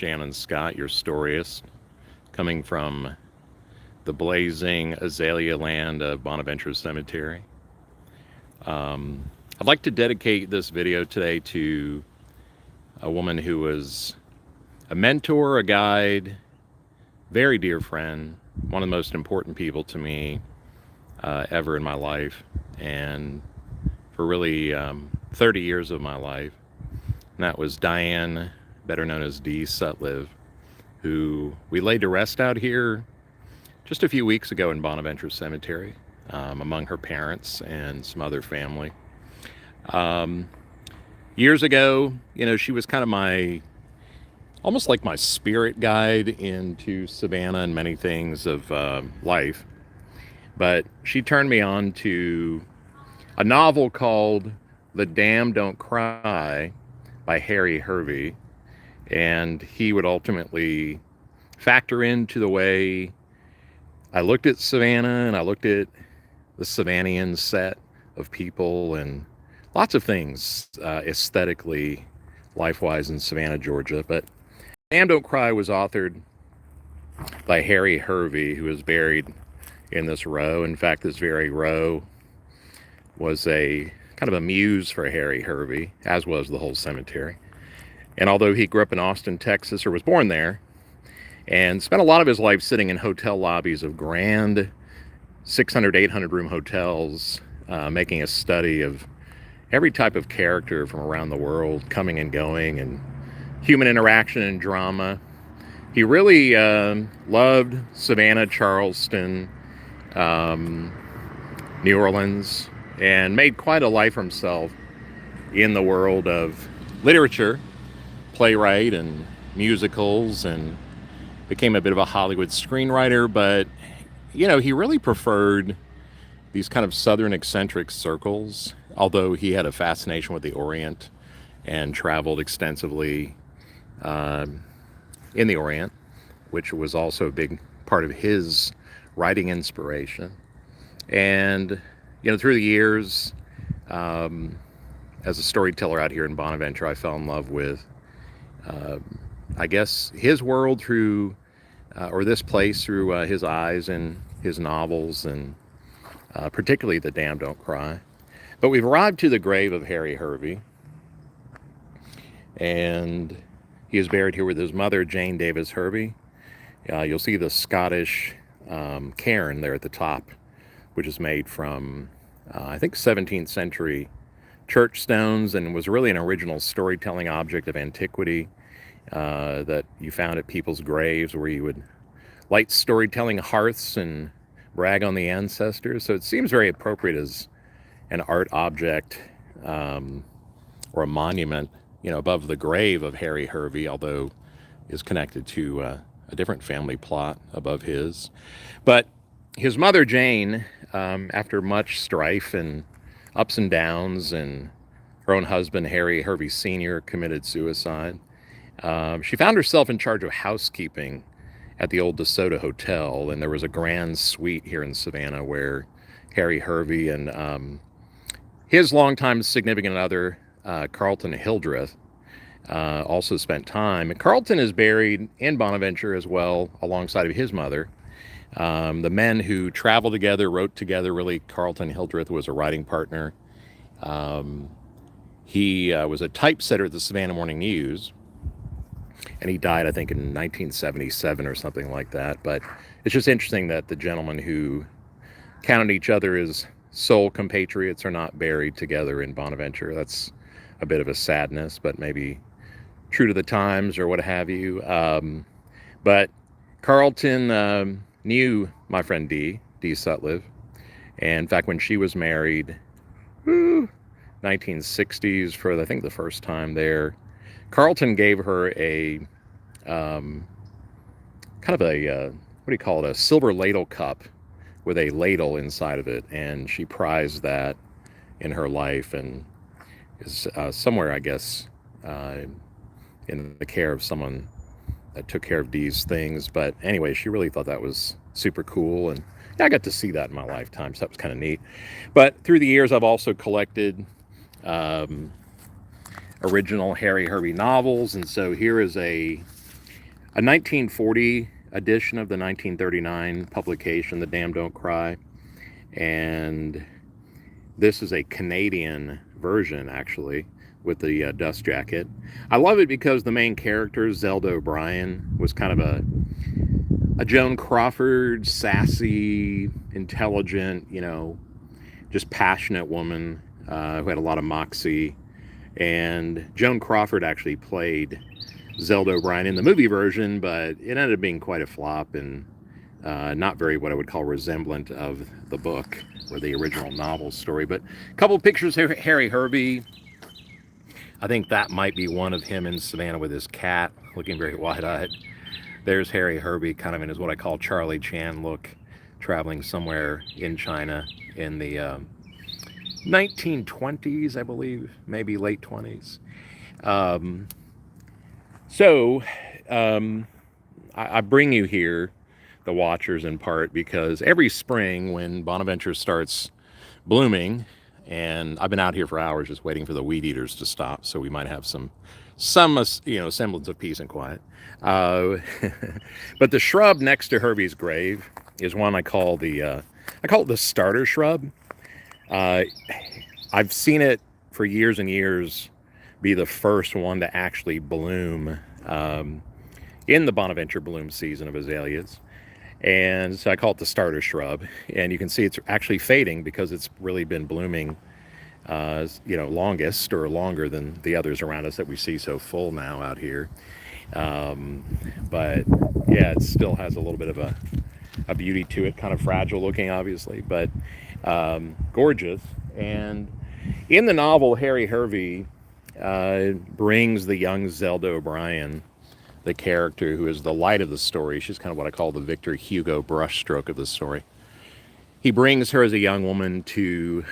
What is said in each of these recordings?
Shannon Scott, your storyist, coming from the blazing azalea land of Bonaventure Cemetery. I'd like to dedicate this video today to a woman who was a mentor, a guide, very dear friend, one of the most important people to me ever in my life, and for really 30 years of my life. And that was Diane, better known as Dee Sutliff, who we laid to rest out here just a few weeks ago in Bonaventure Cemetery, among her parents and some other family. Years ago, she was kind of almost like my spirit guide into Savannah and many things of life. But she turned me on to a novel called The Damned Don't Cry by Harry Hervey. And he would ultimately factor into the way I looked at Savannah, and I looked at the Savannian set of people and lots of things aesthetically, life-wise in Savannah, Georgia. But Damn Don't Cry was authored by Harry Hervey, who is buried in this row. In fact, this very row was a kind of a muse for Harry Hervey, as was the whole cemetery. And although he grew up in Austin, Texas, or was born there, and spent a lot of his life sitting in hotel lobbies of grand 600, 800 room hotels, making a study of every type of character from around the world, coming and going, and human interaction and drama. He really loved Savannah, Charleston, New Orleans, and made quite a life for himself in the world of literature, playwright, and musicals, and became a bit of a Hollywood screenwriter. But he really preferred these kind of southern eccentric circles, although he had a fascination with the Orient and traveled extensively in the Orient, which was also a big part of his writing inspiration. And through the years, as a storyteller out here in Bonaventure, I fell in love with I guess his world through or this place through his eyes and his novels, and particularly The Damned Don't Cry. But we've arrived to the grave of Harry Hervey, and he is buried here with his mother, Jane Davis Hervey. You'll see the Scottish cairn there at the top, which is made from, I think, 17th century church stones, and was really an original storytelling object of antiquity that you found at people's graves, where you would light storytelling hearths and brag on the ancestors. So it seems very appropriate as an art object or a monument, above the grave of Harry Hervey, although is connected to a different family plot above his. But his mother, Jane, after much strife and ups and downs, and her own husband, Harry Hervey Sr., committed suicide, she found herself in charge of housekeeping at the old DeSoto Hotel. And there was a grand suite here in Savannah where Harry Hervey and his longtime significant other, Carlton Hildreth, also spent time. And Carlton is buried in Bonaventure as well, alongside of his mother. The men who traveled together, wrote together, really. Carlton Hildreth was a writing partner. He was a typesetter at the Savannah Morning News, and he died, I think, in 1977 or something like that. But it's just interesting that the gentlemen who counted each other as soul compatriots are not buried together in Bonaventure. That's a bit of a sadness, but maybe true to the times or what have you. But Carlton knew my friend Dee Sutliff. And in fact, when she was married, 1960s, for I think the first time there, Carlton gave her a kind of a, what do you call it, a silver ladle cup with a ladle inside of it. And she prized that in her life, and is somewhere, I guess, in the care of someone that took care of Dee's things. But anyway, she really thought that was super cool, and I got to see that in my lifetime, so that was kind of neat. But through the years, I've also collected original Harry Hervey novels, and so here is a a 1940 edition of the 1939 publication, The Damned Don't Cry, and this is a Canadian version, actually, with the dust jacket. I love it because the main character, Zelda O'Brien, was kind of a Joan Crawford, sassy, intelligent, just passionate woman who had a lot of moxie. And Joan Crawford actually played Zelda O'Brien in the movie version, but it ended up being quite a flop and not very what I would call resemblant of the book or the original novel story. But a couple of pictures of Harry Hervey. I think that might be one of him in Savannah with his cat, looking very wide-eyed. There's Harry Hervey, kind of in his what I call Charlie Chan look, traveling somewhere in China in the 1920s, I believe, maybe late 20s. I bring you here, the watchers, in part because every spring when Bonaventure starts blooming, and I've been out here for hours just waiting for the weed eaters to stop, so we might have some semblance of peace and quiet. But the shrub next to Hervey's grave is one I call it the starter shrub. I've seen it for years and years be the first one to actually bloom in the Bonaventure bloom season of azaleas. And so I call it the starter shrub. And you can see it's actually fading because it's really been blooming, longest or longer than the others around us that we see so full now out here. But yeah, it still has a little bit of a beauty to it, kind of fragile looking, obviously, but gorgeous. And in the novel, Harry Hervey brings the young Zelda O'Brien, the character who is the light of the story. She's kind of what I call the Victor Hugo brushstroke of the story. He brings her as a young woman to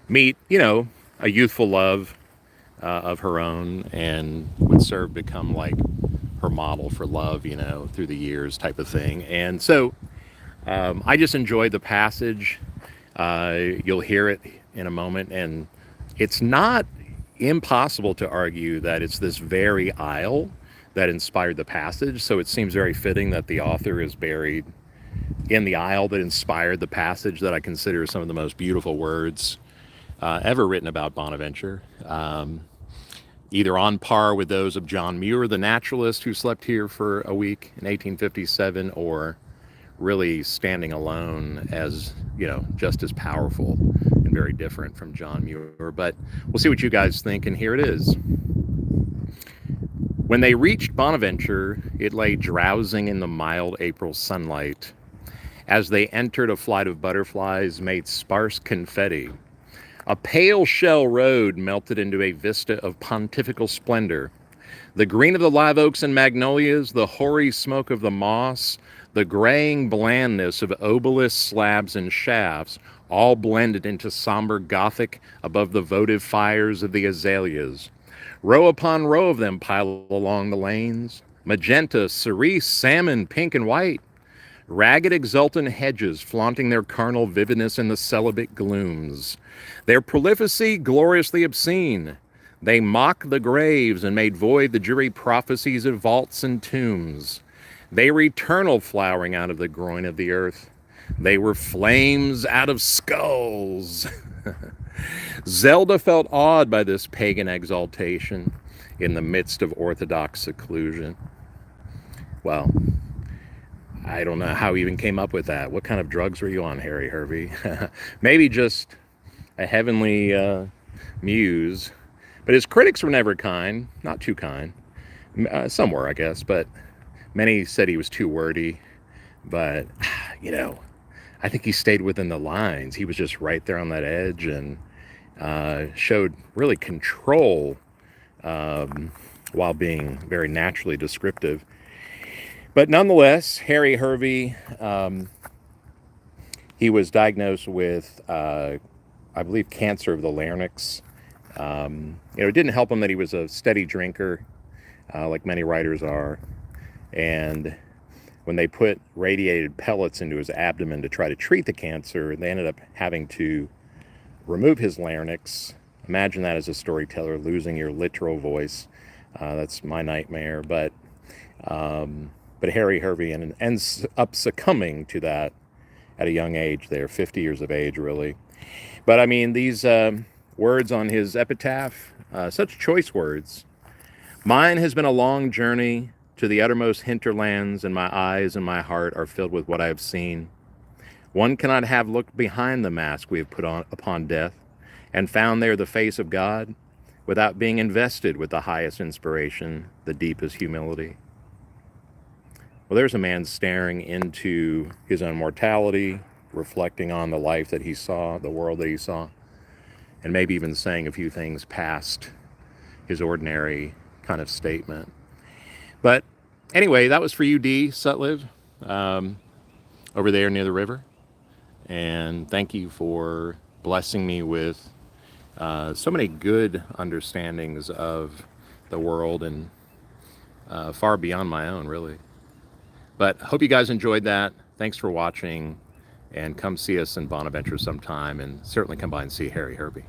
meet, a youthful love of her own, and would become like her model for love, through the years type of thing. And so I just enjoyed the passage. You'll hear it in a moment, and it's not impossible to argue that it's this very isle that inspired the passage. So it seems very fitting that the author is buried in the isle that inspired the passage that I consider some of the most beautiful words ever written about Bonaventure. Either on par with those of John Muir, the naturalist who slept here for a week in 1857, or really standing alone as, just as powerful and very different from John Muir. But we'll see what you guys think, and here it is. When they reached Bonaventure, it lay drowsing in the mild April sunlight. As they entered, a flight of butterflies made sparse confetti. A pale shell road melted into a vista of pontifical splendor. The green of the live oaks and magnolias, the hoary smoke of the moss, the graying blandness of obelisks, slabs, and shafts, all blended into somber Gothic above the votive fires of the azaleas. Row upon row of them pile along the lanes, magenta, cerise, salmon, pink, and white. Ragged, exultant hedges flaunting their carnal vividness in the celibate glooms. Their prolificy gloriously obscene. They mock the graves and made void the dreary prophecies of vaults and tombs. They were eternal flowering out of the groin of the earth. They were flames out of skulls. Zelda felt awed by this pagan exaltation in the midst of orthodox seclusion. Well, I don't know how he even came up with that. What kind of drugs were you on, Harry Hervey? Maybe just a heavenly muse. But his critics were never kind, not too kind. Some were, I guess, but many said he was too wordy. But, I think he stayed within the lines. He was just right there on that edge and showed really control while being very naturally descriptive. But nonetheless, Harry Hervey, he was diagnosed with, I believe, cancer of the larynx. It didn't help him that he was a steady drinker, like many writers are. And when they put radiated pellets into his abdomen to try to treat the cancer, they ended up having to remove his larynx. Imagine that as a storyteller, losing your literal voice. That's my nightmare. But But Harry Hervey ends up succumbing to that at a young age there, 50 years of age, really. But I mean, these words on his epitaph, such choice words. Mine has been a long journey to the uttermost hinterlands, and my eyes and my heart are filled with what I have seen. One cannot have looked behind the mask we have put on upon death and found there the face of God without being invested with the highest inspiration, the deepest humility. Well, there's a man staring into his own mortality, reflecting on the life that he saw, the world that he saw, and maybe even saying a few things past his ordinary kind of statement. But anyway, that was for you, D. Sutliv, over there near the river. And thank you for blessing me with so many good understandings of the world and far beyond my own, really. But hope you guys enjoyed that. Thanks for watching, and come see us in Bonaventure sometime, and certainly come by and see Harry Hervey.